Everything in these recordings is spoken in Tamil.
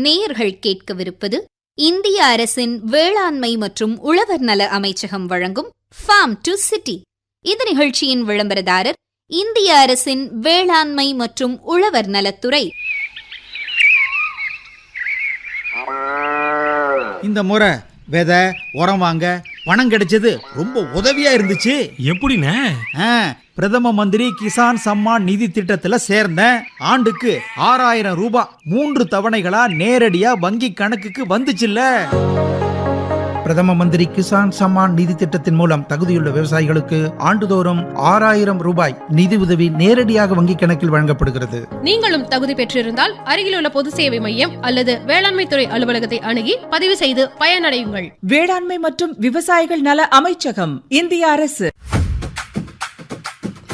நேயர்கள் கேட்கவிருப்பது இந்திய அரசின் வேளாண்மை மற்றும் உழவர் நல அமைச்சகம் வழங்கும் ஃபார்ம் டு சிட்டி. இந்த நிகழ்ச்சியின் விளம்பரதாரர் இந்திய அரசின் வேளாண்மை மற்றும் உழவர் நலத்துறை. இந்த முறை விதை உரம் வாங்க பணம் கிடைச்சது ரொம்ப உதவியா இருந்துச்சு. எப்படிண்ணே? பிரதம மந்திரி கிசான் சம்மான் நிதி திட்டத்துல சேர்ந்தேன். ஆண்டுக்கு 6000 ரூபாய் 3 தவணைகளா நேரடியா வங்கி கணக்குக்கு வந்துச்சுல்ல. பிரதம மந்திரி கிசான் சம்மான் நிதி திட்டத்தின் மூலம் தகுதியுள்ள விவசாயிகளுக்கு ஆண்டுதோறும் 6000 ரூபாய் நிதி உதவி நேரடியாக வங்கி கணக்கில் வழங்கப்படுகிறது. நீங்களும் தகுதி பெற்றிருந்தால் அருகிலுள்ள பொது சேவை மையம் அல்லது வேளாண்மை துறை அலுவலகத்தை அணுகி பதிவு செய்து பயனடையுங்கள். வேளாண்மை மற்றும் விவசாயிகள் நல அமைச்சகம், இந்திய அரசு.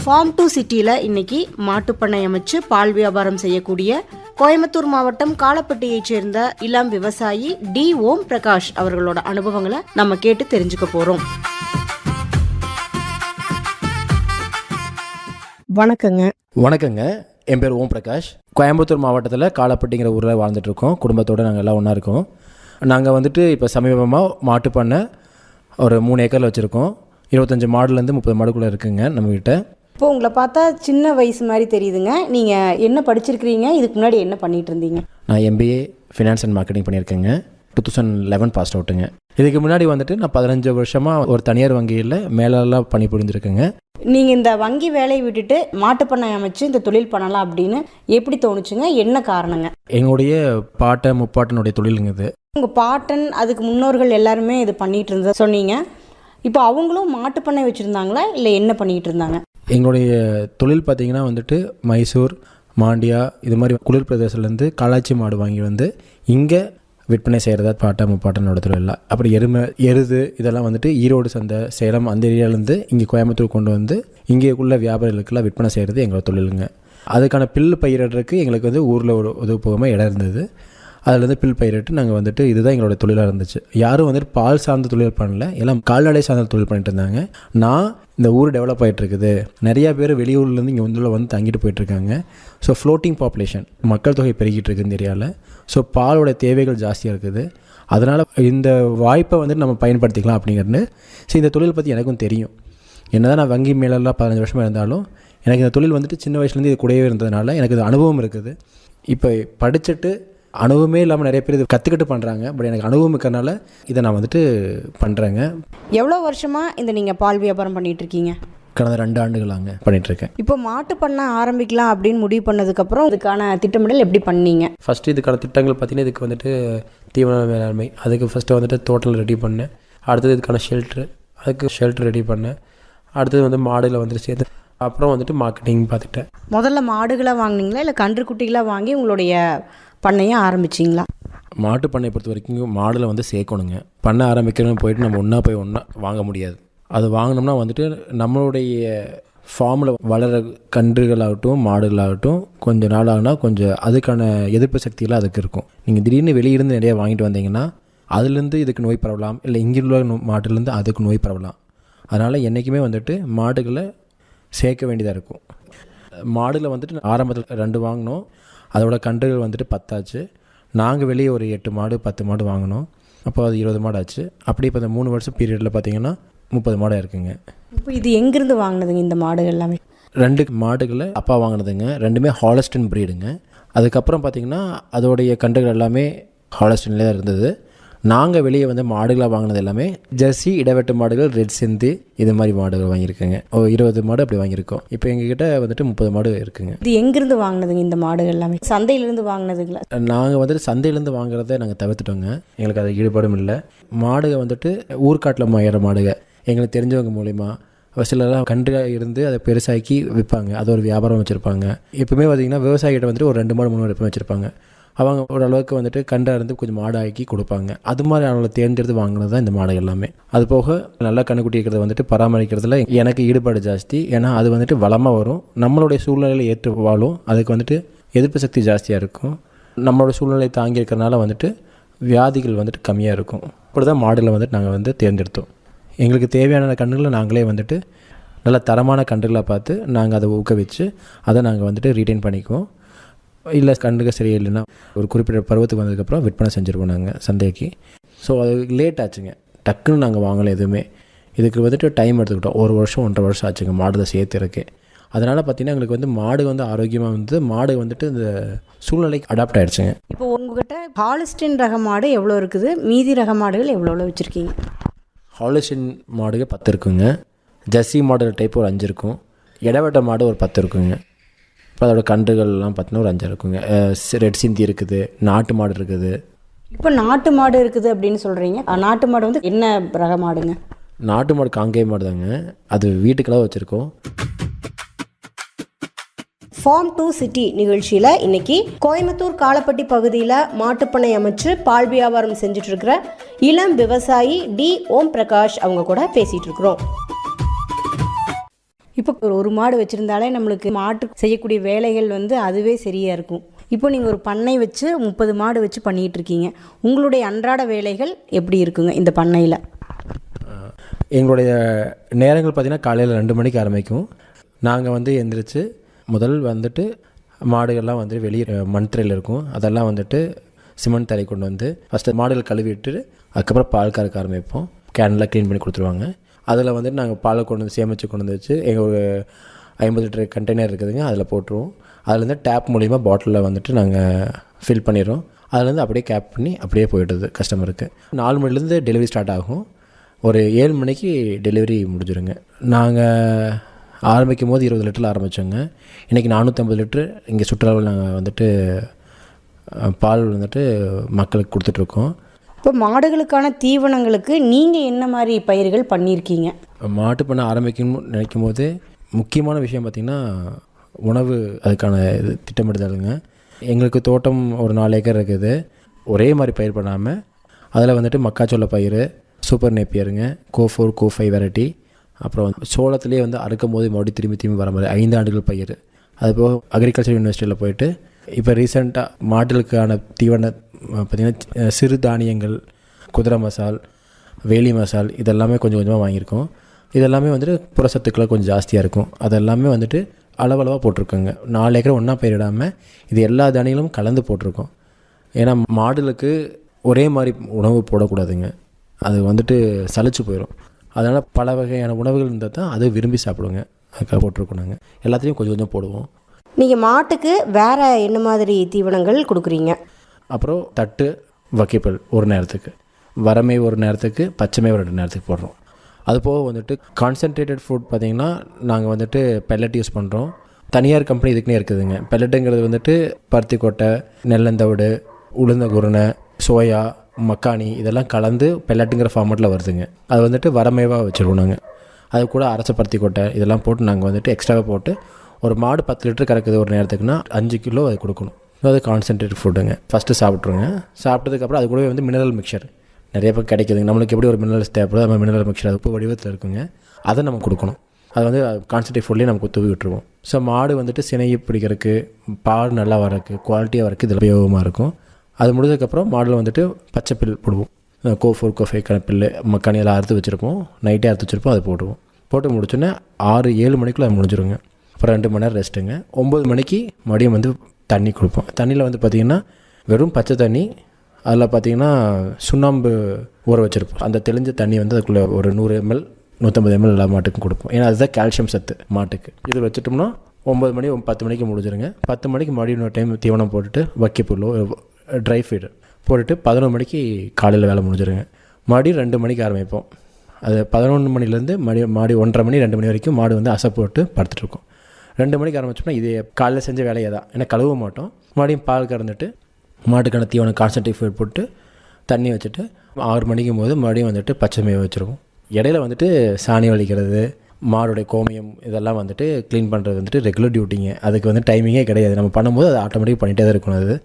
ஃபார்ம் டு சிட்டியில் இன்னைக்கு மாட்டுப்பண்ணை அமைச்சு பால் வியாபாரம் செய்யக்கூடிய கோயம்புத்தூர் மாவட்டம் காலப்பட்டியைச் சேர்ந்த இளம் விவசாயி டி ஓம் பிரகாஷ் அவர்களோட அனுபவங்களை நம்ம கேட்டு தெரிஞ்சுக்க போறோம். வணக்கங்க. வணக்கங்க, என் பேர் ஓம் பிரகாஷ். கோயம்புத்தூர் மாவட்டத்தில் காலப்பட்டிங்கிற ஊரில் வாழ்ந்துட்டு இருக்கோம். குடும்பத்தோடு நாங்கள் எல்லாம் ஒன்றா இருக்கோம். நாங்கள் வந்துட்டு இப்போ சமீபமாக மாட்டுப்பண்ணை ஒரு 3 ஏக்கரில் வச்சுருக்கோம். 25 மாடுலேருந்து 30 மாடுக்குள்ளே இருக்குங்க நம்மகிட்ட. இப்போ உங்களை பார்த்தா சின்ன வயசு மாதிரி தெரியுதுங்க. நீங்கள் என்ன படிச்சிருக்கிறீங்க? இதுக்கு முன்னாடி என்ன பண்ணிட்டு இருந்தீங்க? நான் MBA ஃபினான்ஸ் அண்ட் மார்க்கெட்டிங் பண்ணியிருக்கேங்க. 2011 பாஸ் அவுட்டுங்க. இதுக்கு முன்னாடி வந்துட்டு நான் 15 வருஷமாக ஒரு தனியார் வங்கியில் மேலெல்லாம் பணி புரிஞ்சிருக்கேங்க. நீங்கள் இந்த வங்கி வேலையை விட்டுட்டு மாட்டுப்பண்ணை அமைச்சு இந்த தொழில் பண்ணலாம் அப்படின்னு எப்படி தோணுச்சுங்க? என்ன காரணங்க? எங்களுடைய பாட்டன் முப்பாட்டனுடைய தொழிலுங்க இது. உங்கள் பாட்டன் அதுக்கு முன்னோர்கள் எல்லாருமே இது பண்ணிட்டு இருந்த சொன்னீங்க. இப்போ அவங்களும் மாட்டுப்பண்ணை வச்சுருந்தாங்களா இல்லை என்ன பண்ணிகிட்டு இருந்தாங்க? எங்களுடைய தொழில் பார்த்திங்கன்னா வந்துட்டு மைசூர், மாண்டியா இது மாதிரி குளிர் பிரதேசத்துலேருந்து காளாச்சி மாடு வாங்கி வந்து இங்கே விற்பனை செய்கிறதா பாட்டா முப்பாட்டனோட தொழில். அப்படி எருது இதெல்லாம் வந்துட்டு ஈரோடு சந்தை, சேலம் அந்த ஏரியாவிலேருந்து இங்கே கோயம்புத்தூர் கொண்டு வந்து இங்கேக்குள்ள வியாபாரிகளுக்கெல்லாம் விற்பனை செய்கிறது எங்களோட தொழிலுங்க. அதுக்கான பில்லு பயிரிடுறதுக்கு எங்களுக்கு வந்து ஊரில் ஒரு உதவுபோகமாக இடம் இருந்தது. அதிலேருந்து பில் பயிரிட்டு நாங்கள் வந்துட்டு இதுதான் எங்களோட தொழிலாக இருந்துச்சு. யாரும் வந்துட்டு பால் சார்ந்த தொழில் பண்ணல, எல்லாம் கால்நடை சார்ந்த தொழில் பண்ணிட்டு இருந்தாங்க. நான் இந்த ஊர் டெவலப் ஆகிட்டு இருக்குது, நிறையா பேர் வெளியூர்லேருந்து இங்கே வந்து தங்கிட்டு போயிட்டுருக்காங்க. ஸோ ஃப்ளோட்டிங் பாப்புலேஷன், மக்கள் தொகை பெருகிட்டு இருக்குது இந்த ஏரியாவில். ஸோ பாலோட தேவைகள் ஜாஸ்தியாக இருக்குது. அதனால் இந்த வாய்ப்பை வந்துட்டு நம்ம பயன்படுத்திக்கலாம் அப்படிங்கிறது. ஸோ இந்த தொழில் பற்றி எனக்கும் தெரியும். என்ன தான் நான் வங்கி மேலெல்லாம் 15 வருஷமாக இருந்தாலும் எனக்கு இந்த தொழில் வந்துட்டு சின்ன வயசுலேருந்து இது கூடவே இருந்ததுனால எனக்கு இது அனுபவம் இருக்குது. இப்போ படிச்சுட்டு அனுபவமே இல்லாமல் நிறைய பேர் இது கற்றுக்கிட்டு பண்ணுறாங்க. பட் எனக்கு அனுபவம் இருக்கிறனால இதை நான் வந்துட்டு பண்ணுறேங்க. எவ்வளோ வருஷமாக இந்த நீங்கள் பால் வியாபாரம் பண்ணிகிட்டு இருக்கீங்க? கடந்த 2 ஆண்டுகளாங்க பண்ணிகிட்ருக்கேன். இப்போ மாட்டு பண்ண ஆரம்பிக்கலாம் அப்படின்னு முடிவு பண்ணதுக்கப்புறம் இதுக்கான திட்டமிடல் எப்படி பண்ணீங்க? ஃபஸ்ட்டு இதுக்கான திட்டங்கள் பார்த்தீங்கன்னா இதுக்கு வந்துட்டு தீவன மேலாண்மை, அதுக்கு ஃபஸ்ட்டு வந்துட்டு தோட்டல் ரெடி பண்ணேன். அடுத்தது இதுக்கான ஷெல்ட்ரு ரெடி பண்ணேன். அடுத்தது வந்து மாடுகளை வந்துட்டு சேர்த்து அப்புறம் வந்துட்டு மார்க்கெட்டிங் பார்த்துட்டேன். முதல்ல மாடுகளாக வாங்கினீங்களா இல்லை கன்று குட்டிகளாக வாங்கி உங்களுடைய பண்ணையை ஆரம்பிச்சிங்களா? மாட்டு பண்ணை பொறுத்த வரைக்கும் மாடில் வந்து சேர்க்கணுங்க. பண்ணை ஆரம்பிக்கணும்னு போயிட்டு நம்ம ஒன்றா வாங்க முடியாது. அது வாங்கினோம்னா வந்துட்டு நம்மளுடைய ஃபார்மில் வளர கன்றுகளாகட்டும் மாடுகளாகட்டும் கொஞ்சம் நாள் ஆகுனா கொஞ்சம் அதுக்கான எதிர்ப்பு சக்தியெல்லாம் அதுக்கு இருக்கும். நீங்கள் திடீர்னு வெளியிருந்து நிறையா வாங்கிட்டு வந்தீங்கன்னா அதுலேருந்து இதுக்கு நோய் பரவலாம், இல்லை இங்குள்ள மாட்டுலேருந்து அதுக்கு நோய் பரவலாம். அதனால் என்றைக்குமே வந்துட்டு மாடுகளை சேர்க்க வேண்டியதாக இருக்கும். மாடுகளை வந்துட்டு ஆரம்பத்தில் 2 வாங்கினோம். அதோட கன்றுகள் வந்துட்டு 10 ஆச்சு. நாங்கள் வெளியே ஒரு 8 மாடு 10 மாடு வாங்கினோம். அப்போ அது 20 மாடு ஆச்சு. அப்படி இப்போ இந்த 3 வருஷம் பீரியடில் பார்த்திங்கன்னா 30 மாடு இருக்குங்க. இப்போ இது எங்கேருந்து வாங்கினதுங்க இந்த மாடுகள் எல்லாமே? 2 மாடுகளை அப்பா வாங்கினதுங்க. 2மே ஹாலஸ்டன் ப்ரீடுங்க. அதுக்கப்புறம் பார்த்திங்கன்னா அதோடைய கன்றுகள் எல்லாமே ஹாலஸ்டன்லேயே தான் இருந்தது. நாங்கள் வெளியே வந்து மாடுகளாக வாங்கினது எல்லாமே ஜெர்சி, இடவெட்டு மாடுகள், ரெட் சிந்தி இது மாதிரி மாடுகள் வாங்கியிருக்குங்க. 20 மாடு அப்படி வாங்கியிருக்கோம். இப்போ எங்ககிட்ட வந்துட்டு 30 மாடு இருக்குங்க. இது எங்கேருந்து வாங்கினதுங்க இந்த மாடுகள் எல்லாமே? சந்தையிலேருந்து வாங்கினதுங்களா? நாங்கள் வந்துட்டு சந்தையிலேருந்து வாங்குறத நாங்கள் தவிர்த்துட்டோங்க. எங்களுக்கு அது ஈடுபாடும் இல்லை. மாடுகள் வந்துட்டு ஊர்காட்டில் மாயிற மாடுகள் எங்களுக்கு தெரிஞ்சவங்க மூலிமா சிலரெல்லாம் கன்றுகள் இருந்து அதை பெருசாக்கி விற்பாங்க. அது ஒரு வியாபாரம் வச்சுருப்பாங்க. எப்பவுமே பார்த்திங்கன்னா விவசாயிகிட்ட வந்துட்டு ஒரு 2 மாடு 3 மாடு எப்பவுமே வச்சுருப்பாங்க. அவங்க ஓரளவுக்கு வந்துட்டு கண்டாக இருந்து கொஞ்சம் மாடாக்கி கொடுப்பாங்க. அது மாதிரி அவங்கள தேர்ந்தெடுத்து வாங்கினது தான் இந்த மாடு எல்லாமே. அது போக நல்லா கண்ணுக்குட்டி இருக்கிறத வந்துட்டு பராமரிக்கிறதுல எனக்கு ஈடுபாடு ஜாஸ்தி. ஏன்னா அது வந்துட்டு வளமாக வரும், நம்மளுடைய சூழ்நிலையில் ஏற்று வாழும், அதுக்கு வந்துட்டு எதிர்ப்பு சக்தி ஜாஸ்தியாக இருக்கும். நம்மளோட சூழ்நிலை தாங்கி இருக்கிறனால வந்துட்டு வியாதிகள் வந்துட்டு கம்மியாக இருக்கும். அப்படி தான் மாடுகளை வந்துட்டு நாங்கள் வந்து தேர்ந்தெடுத்தோம். எங்களுக்கு தேவையான கன்றுகளை நாங்களே வந்துட்டு நல்ல தரமான கன்றுகளாக பார்த்து நாங்கள் அதை ஊக்குவிச்சு அதை நாங்கள் வந்துட்டு ரீட்டைன் பண்ணிக்குவோம். இல்லை கண்டுக்க சரியில்லைன்னா ஒரு குறிப்பிட்ட பருவத்துக்கு வந்ததுக்கப்புறம் விற்பனை செஞ்சுருவோம் நாங்கள் சந்தைக்கு. ஸோ அது லேட் ஆச்சுங்க, டக்குன்னு நாங்கள் வாங்கலை எதுவுமே. இதுக்கு வந்துட்டு டைம் எடுத்துக்கிட்டோம், 1 வருஷம் 1.5 வருஷம் ஆச்சுங்க மாடுல சேர்த்துருக்கு. அதனால் பார்த்திங்கன்னா எங்களுக்கு வந்து மாடு வந்து ஆரோக்கியமாக வந்து மாடு வந்துட்டு இந்த சூழ்நிலைக்கு அடாப்ட் ஆகிடுச்சுங்க. இப்போ உங்ககிட்ட ஹாலிஸ்டின் ரக மாடு எவ்வளோ இருக்குது, மீதி ரக மாடுகள் எவ்வளோ வச்சுருக்கீங்க? ஹாலிஸ்டின் மாடுகள் 10 இருக்குங்க, ஜெர்சி மாடல் டைப் ஒரு 5 இருக்கும், இடவட்ட மாடு ஒரு 10 இருக்குங்க. இப்போ அதோட கன்றுகள்லாம் பார்த்தீங்கன்னா ஒரு 5 இருக்குங்க. ரெட் சிந்தி இருக்குது, நாட்டு மாடு இருக்குது. இப்போ நாட்டு மாடு இருக்குது அப்படின்னு சொல்கிறீங்க, நாட்டு மாடு வந்து என்ன ரக மாடுங்க? நாட்டு மாடு காங்கேய மாடு தாங்க, அது வீட்டுக்கெல்லாம் வச்சுருக்கோம். ஃபார்ம் டு சிட்டி நிகழ்ச்சியில் இன்னைக்கு கோயம்புத்தூர் காலப்பட்டி பகுதியில் மாட்டுப்பண்ணை அமைச்சு பால் வியாபாரம் செஞ்சுட்டு இருக்கிற இளம் விவசாயி டி ஓம் பிரகாஷ் அவங்க கூட பேசிட்டு இருக்கிறோம். இப்போ ஒரு மாடு வச்சுருந்தாலே நம்மளுக்கு மாட்டு செய்யக்கூடிய வேலைகள் வந்து அதுவே சரியாக இருக்கும். இப்போ நீங்கள் ஒரு பண்ணை வச்சு 30 மாடு வச்சு பண்ணிகிட்டு இருக்கீங்க, உங்களுடைய அன்றாட வேலைகள் எப்படி இருக்குங்க இந்த பண்ணையில்? எங்களுடைய நேரங்கள் பார்த்திங்கன்னா காலையில் 2 மணிக்கு ஆரம்பிக்கும். நாங்கள் வந்து எந்திரிச்சு முதல் வந்துட்டு மாடுகள்லாம் வந்து வெளியே மண் தரையில் இருக்கும், அதெல்லாம் வந்துட்டு சிமெண்ட் தரை கொண்டு வந்து ஃபஸ்ட்டு மாடுகள் கழுவிட்டு அதுக்கப்புறம் பால் கறக்க ஆரம்பிப்போம். கேன்லாம் க்ளீன் பண்ணி கொடுத்துருவாங்க. அதில் வந்துட்டு நாங்கள் பாலை கொண்டு வந்து சேமித்து கொண்டு வந்து வச்சு எங்கள் ஒரு 50 லிட்டர் கண்டெய்னர் இருக்குதுங்க, அதில் போட்டுருவோம். அதுலேருந்து டேப் மூலிமா பாட்டிலில் வந்துட்டு நாங்கள் ஃபில் பண்ணிடுறோம். அதுலேருந்து அப்படியே கேப் பண்ணி அப்படியே போய்டுது கஸ்டமருக்கு. 4 மணிலேருந்து டெலிவரி ஸ்டார்ட் ஆகும், ஒரு 7 மணிக்கு டெலிவரி முடிஞ்சிருங்க. நாங்கள் ஆரம்பிக்கும் போது 20 லிட்டரில் ஆரம்பித்தோங்க. இன்றைக்கி 450 லிட்டரு இங்கே சுற்றுலாவில் நாங்கள் வந்துட்டு பால் வந்துட்டு மக்களுக்கு கொடுத்துட்ருக்கோம். இப்போ மாடுகளுக்கான தீவனங்களுக்கு நீங்கள் என்ன மாதிரி பயிர்கள் பண்ணியிருக்கீங்க? மாட்டு பண்ண ஆரம்பிக்கணும்னு நினைக்கும் போது முக்கியமான விஷயம் பார்த்திங்கன்னா உணவு, அதுக்கான இது திட்டமிடுதலுங்க. எங்களுக்கு தோட்டம் ஒரு 4 ஏக்கர் இருக்குது. ஒரே மாதிரி பயிர் பண்ணாமல் அதில் வந்துட்டு மக்காச்சோள பயிர், சூப்பர் நேப்பியருங்க, கோ4 கோ5 வெரைட்டி, அப்புறம் சோளத்துலேயே வந்து அறுக்கும் போது மறுபடியும் திரும்பி வர மாதிரி 5 ஆண்டுகள் பயிர். அதுபோக அக்ரிகல்ச்சர் யூனிவர்சிட்டியில் போயிட்டு இப்போ ரீசெண்டாக மாடுகளுக்கான தீவன பார்த்திங்கன்னா சிறு தானியங்கள், குதிரை மசால், வேலி மசால் இதெல்லாமே கொஞ்சம் கொஞ்சமாக வாங்கியிருக்கோம். இதெல்லாமே வந்துட்டு புரசத்துக்களை கொஞ்சம் ஜாஸ்தியாக இருக்கும், அதெல்லாமே வந்துட்டு அளவளவாக போட்டிருக்கோங்க. 4 ஏக்கர் ஒன்றா பயிரிடாமல் இது எல்லா தானியங்களும் கலந்து போட்டிருக்கோம். ஏன்னா மாடுகளுக்கு ஒரே மாதிரி உணவு போடக்கூடாதுங்க, அது வந்துட்டு சலிச்சு போயிடும். அதனால் பல வகையான உணவுகள் இருந்தால் தான் அதை விரும்பி சாப்பிடுவோங்க, அதுக்காக போட்டிருக்கோம். நாங்கள் எல்லாத்துலேயும் கொஞ்சம் கொஞ்சம் போடுவோம். நீங்கள் மாட்டுக்கு வேறு என்ன மாதிரி தீவனங்கள் கொடுக்குறீங்க? அப்புறம் தட்டு வக்கைப்பல் ஒரு நேரத்துக்கு, வரமே ஒரு நேரத்துக்கு, பச்சைமே ஒரு 2 நேரத்துக்கு போடுறோம். அதுபோக வந்துட்டு கான்சன்ட்ரேட்டட் ஃபுட் பார்த்திங்கன்னா நாங்கள் வந்துட்டு பெல்லட் யூஸ் பண்ணுறோம். தனியார் கம்பெனி இதுக்குன்னே இருக்குதுங்க. பெல்லட்டுங்கிறது வந்துட்டு பருத்தி கொட்டை, நெல்லந்தவிடு, உளுந்த குருணை, சோயா, மக்கானி இதெல்லாம் கலந்து பெல்லட்டுங்கிற ஃபார்மேட்டில் வருதுங்க. அது வந்துட்டு வரமேவாக வச்சுருவோம் நாங்கள். அது கூட அரைச்ச பருத்தி கொட்டை இதெல்லாம் போட்டு நாங்கள் வந்துட்டு எக்ஸ்ட்ராவாக போட்டு ஒரு மாடு 10 லிட்டர் கறக்குது ஒரு நேரத்துக்குன்னா 5 கிலோ அது கொடுக்கணும். அது கான்சன்ட்ரேட்டட் ஃபுட்டுங்க. ஃபஸ்ட்டு சாப்பிட்ருங்க. சாப்பிட்டதுக்கப்புறம் அது கூடவே வந்து மினரல் மிக்சர் நிறைய பேர் கிடைக்குதுங்க. நம்மளுக்கு எப்படி ஒரு மினரல்ஸ் தேவைப்படுது நம்ம மினரல் மிக்சர் அது உப்பு வடிவத்தில் இருக்குங்க, அதை நம்ம கொடுக்கணும். அது வந்து கான்சன்ட்ரேட் ஃபுட்லேயே நமக்கு தூவி விட்டுருவோம். ஸோ மாடு வந்துட்டு சினையை பிடிக்கிறதுக்கு, பால் நல்லா வரக்கு, குவாலிட்டியாக வரக்கு இதில் உபயோகமாக இருக்கும். அது முடிஞ்சதுக்கப்புறம் மாடில் வந்துட்டு பச்சை பில் போடுவோம். கோ4 கோ5 பில்லு மக்கானியெல்லாம் அறுத்து வச்சுருப்போம், நைட்டே அறுத்து வச்சுருப்போம், அதை போடுவோம். போட்டு முடிச்சோன்னே 6-7 மணிக்குள்ளே அது முடிஞ்சிருங்க. அப்புறம் 2 மணி நேரம் ரெஸ்ட்டுங்க. 9 மணிக்கு மதியம் வந்து தண்ணி கொடுப்போம். தண்ணியில் வந்து பார்த்திங்கன்னா வெறும் பச்சை தண்ணி, அதில் பார்த்திங்கன்னா சுண்ணாம்பு ஊற வச்சுருப்போம். அந்த தெளிஞ்ச தண்ணி வந்து அதுக்குள்ளே ஒரு 100 ml 150 ml எல்லா மாட்டுக்கும் கொடுப்போம். ஏன்னா அதுதான் கால்சியம் சத்து மாட்டுக்கு. இது வச்சுட்டோம்னா 9 மணி 10 மணிக்கு முடிஞ்சிருங்க. 10 மணிக்கு மறுபடியும் இன்னொரு டைம் தீவனம் போட்டுட்டு வக்கிப்புல்லோ ட்ரை ஃபீடு போட்டுட்டு 11 மணிக்கு காலையில் வேலை முடிஞ்சிருங்க. மறுபடியும் 2 மணிக்கு ஆரம்பிப்போம். அது 11 மணிலேருந்து மறுபடியும் 1:30 மணி 2 மணி வரைக்கும் மாடு வந்து அசை போட்டு படுத்துட்ருக்கோம். 2 மணிக்கு ஆரம்பிச்சோம்னா இது காலையில் செஞ்ச வேலையை தான், ஏன்னா கழுவ மாட்டோம். மறுபடியும் பால் கறந்துட்டு மாட்டுக்கான தீவனம் கான்சன்ட்ரேட் ஃபீட் போட்டு தண்ணி வச்சுட்டு 6 மணிக்கும் போது மறுபடியும் வந்துட்டு பச்சை மேய வச்சுருவோம். இடையில வந்துட்டு சாணி வலிக்கிறது, மாடுடைய கோமியம் இதெல்லாம் வந்துட்டு க்ளீன் பண்ணுறது வந்துட்டு ரெகுலர் டியூட்டிங்க. அதுக்கு வந்து டைமிங்கே கிடையாது, நம்ம பண்ணும்போது அது ஆட்டோமேட்டிக் பண்ணிகிட்டே தான் இருக்கணும். அது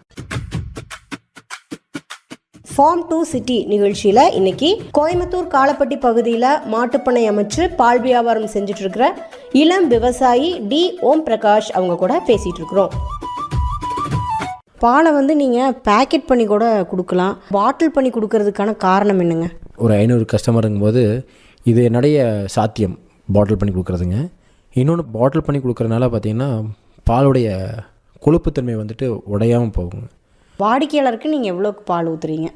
ஃபார்ம் டு சிட்டி நிகழ்ச்சியில் இன்னைக்கு கோயம்புத்தூர் காலப்பட்டி பகுதியில் மாட்டுப்பண்ணை அமைச்சு பால் வியாபாரம் செஞ்சுட்டு இருக்கிற இளம் விவசாயி டி ஓம் பிரகாஷ் அவங்க கூட பேசிகிட்டு இருக்கிறோம். பாலை வந்து நீங்கள் பேக்கெட் பண்ணி கூட கொடுக்கலாம், பாட்டில் பண்ணி கொடுக்கறதுக்கான காரணம் என்னங்க? ஒரு 500 கஸ்டமருங்கும்போது இது என்னுடைய சாத்தியம் பாட்டில் பண்ணி கொடுக்குறதுங்க. இன்னொன்று பாட்டில் பண்ணி கொடுக்குறதுனால பார்த்திங்கன்னா பாலுடைய கொழுப்புத்தன்மை வந்துட்டு உடையாமல் போகுங்க. வாடிக்கையாளருக்கு நீங்கள் எவ்வளோக்கு பால் ஊற்றுறீங்க?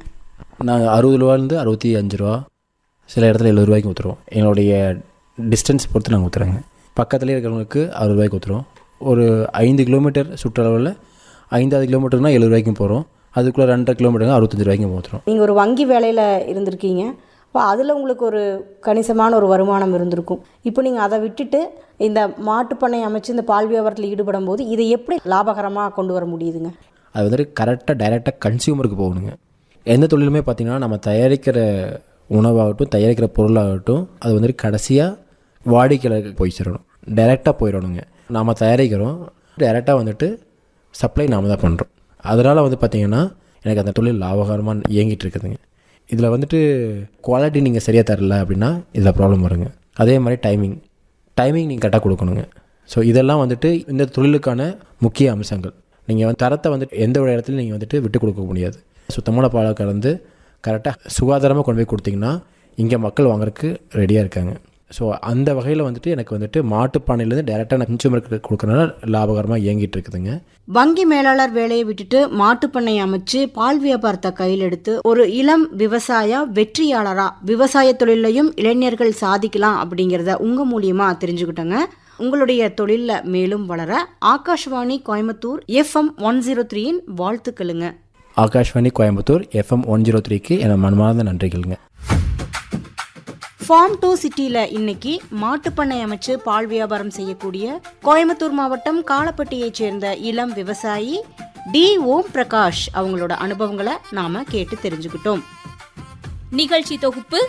நாங்கள் 60 ரூபாலேருந்து 65 ரூபா, சில இடத்துல 70 ரூபாய்க்கு ஊற்றுறோம். எங்களுடைய டிஸ்டன்ஸ் பொறுத்து நாங்கள் ஊற்றுறாங்க. பக்கத்துலேயே இருக்கிறவங்களுக்கு 60 ரூபாய்க்கு ஊற்றுறோம். ஒரு 5 கிலோமீட்டர் சுற்றளவில் 5 கிலோமீட்டர்னால் 70 ரூபாய்க்கும் போகிறோம். அதுக்குள்ளே 2.5 கிலோமீட்டருங்க 65 ரூபாய்க்கும் ஊற்றுறோம். நீங்கள் ஒரு வங்கி வேலையில் இருந்திருக்கீங்க, அப்போ அதில் உங்களுக்கு ஒரு கணிசமான ஒரு வருமானம் இருந்திருக்கும். இப்போ நீங்கள் அதை விட்டுட்டு இந்த மாட்டுப்பண்ணை அமைச்சு இந்த பால் வியாபாரத்தில் ஈடுபடும் போது இதை எப்படி லாபகரமாக கொண்டு வர முடியுதுங்க? அது வந்துட்டு கரெக்டாக டைரெக்டாக கன்சியூமருக்கு போகணுங்க. எந்த தொழிலுமே பார்த்திங்கன்னா நம்ம தயாரிக்கிற உணவாகட்டும், தயாரிக்கிற பொருளாகட்டும், அது வந்துட்டு கடைசியாக வாடிக்கையாளருக்கு போய் சேரணும், டைரெக்டாக போயிடணுங்க. நாம் தயாரிக்கிறோம், டைரெக்டாக வந்துட்டு சப்ளை நாம் தான் பண்ணுறோம். அதனால் வந்து பார்த்திங்கன்னா எனக்கு அந்த தொழில் லாபகரமாக இயங்கிட்டு இருக்குதுங்க. இதில் வந்துட்டு குவாலிட்டி நீங்கள் சரியாக தரல அப்படின்னா இதில் ப்ராப்ளம் வருங்க. அதே மாதிரி டைமிங் நீங்கள் கரெக்டாக கொடுக்கணுங்க. ஸோ இதெல்லாம் வந்துட்டு இந்த தொழிலுக்கான முக்கிய அம்சங்கள். நீங்கள் தரத்தை வந்துட்டு எந்த ஒரு இடத்துலையும் நீங்கள் வந்துட்டு விட்டு கொடுக்க முடியாது. சுத்தமான பாலை கலந்து கரெக்டாக சுகாதாரமாக கொண்டு போய் கொடுத்தீங்கன்னா இங்கே மக்கள் வாங்குறதுக்கு ரெடியாக இருக்காங்க. ஸோ அந்த வகையில் வந்துட்டு எனக்கு வந்துட்டு மாட்டுப்பானையிலேருந்து டைரெக்டாக நான் கன்சூமருக்கு கொடுக்குறதுனால லாபகரமாக இயங்கிட்டு இருக்குதுங்க. வங்கி மேலாளர் வேலையை விட்டுட்டு மாட்டுப்பண்ணை அமைச்சு பால் வியாபாரத்தை கையில் எடுத்து ஒரு இளம் வெற்றியாளரா விவசாய தொழிலையும் இளைஞர்கள் சாதிக்கலாம் அப்படிங்கிறத உங்க மூலியமா தெரிஞ்சுக்கிட்டோங்க. உங்களுடைய தொழிலில் மேலும் வளர ஆகாஷ்வாணி கோயம்புத்தூர் FM 103 வாழ்த்துக்களுங்க. ஆகாஷ்வாணி கோயம்புத்தூர் FM 103க்கு என மனமார்ந்த நன்றிகளுங்க. ஃபார்ம் டு சிட்டியில் இன்னைக்கு மாட்டுப்பண்ணை அமைச்சு பால் வியாபாரம் செய்யக்கூடிய கோயம்புத்தூர் மாவட்டம் காலப்பட்டியைச் சேர்ந்த இளம் விவசாயி டி. ஓம் பிரகாஷ் அவங்களோட அனுபவங்களை நாம கேட்டு தெரிஞ்சுக்கிட்டோம். நிகழ்ச்சி தொகுப்பு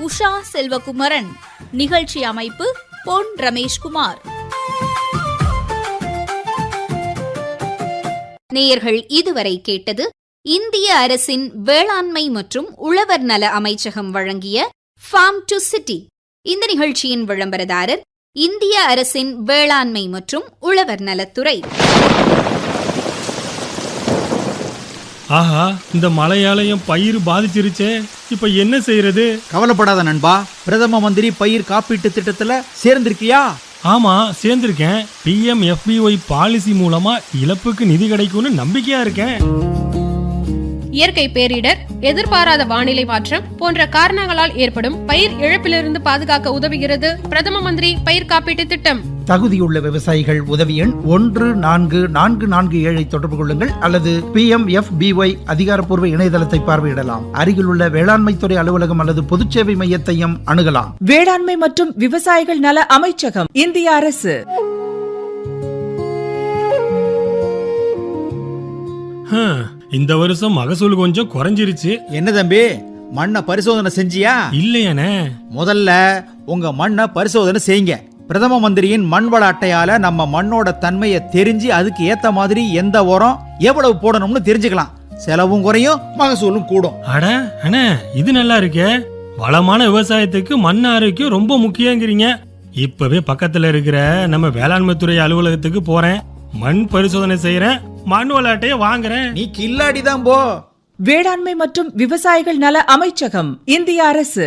உஷா செல்வகுமரன். நிகழ்ச்சி அமைப்பு பொன் ரமேஷ்குமார். நேயர்கள் இதுவரை கேட்டது இந்திய அரசின் வேளாண்மை மற்றும் உழவர் நல அமைச்சகம் வழங்கிய ஃபார்ம் டு சிட்டி. இந்த நிகழ்ச்சியின் விளம்பரதாரர் இந்திய அரசின் வேளாண்மை மற்றும் உழவர் நலத்துறை. ஆஹா, இந்த மழையாலயம் பயிர் பாதிச்சிருச்சே, இப்ப என்ன செய்யறது? கவலைப்படாத நண்பா, பிரதம மந்திரி பயிர் காப்பீட்டு திட்டத்துல சேர்ந்திருக்கியா? ஆமா, சேர்ந்திருக்கேன். PMFBY பாலிசி மூலமா இழப்புக்கு நிதி கிடைக்கும்னு நம்பிக்கையா இருக்கேன். இயற்கை பேரிடர், எதிர்பாராத வானிலை மாற்றம் போன்ற காரணங்களால் ஏற்படும் பயிர் இழப்பிலிருந்து பாதுகாக்க உதவுகிறது பிரதம மந்திரி பயிர் காப்பீட்டு திட்டம். தகுதியுள்ள விவசாயிகள் உதவி எண் 14447 தொடர்பு கொள்ளுங்கள் அல்லது PMFBY அதிகாரப்பூர்வ இணையதளத்தை பார்வையிடலாம். அருகிலுள்ள வேளாண்மை துறை அலுவலகம் அல்லது பொதுச்சேவை மையத்தையும் அணுகலாம். வேளாண்மை மற்றும் விவசாயிகள் நல அமைச்சகம், இந்திய அரசு. இந்த வருஷம் மகசூல் கொஞ்சம் குறைஞ்சிருச்சு. என்ன தம்பி, மண்ணை பரிசோதனை செஞ்சியா? இல்லையானே. முதல்ல உங்க மண்ணை பரிசோதனை செய்யுங்க. பிரதம மந்திரியின் மண் வள அட்டையால நம்ம மண்ணோட தன்மையை தெரிஞ்சு அதுக்கு ஏத்த மாதிரி எந்த உரம் எவ்வளவு போடணும்னு தெரிஞ்சுக்கலாம். செலவும் குறையும், மகசூலும் கூடும். அட அண்ணே, இது நல்லா இருக்கே. வளமான விவசாயத்துக்கு மண் ஆரோக்கியம் ரொம்ப முக்கியங்கிறீங்க. இப்பவே பக்கத்துல இருக்கிற நம்ம வேளாண்மை துறை அலுவலகத்துக்கு போறேன், மண் பரிசோதனை செய்யறேன், மண் வள அட்டையை வாங்குறேன். நீ கில்லாடிதான் போ. வேளாண்மை மற்றும் விவசாயிகள் நல அமைச்சகம், இந்திய அரசு.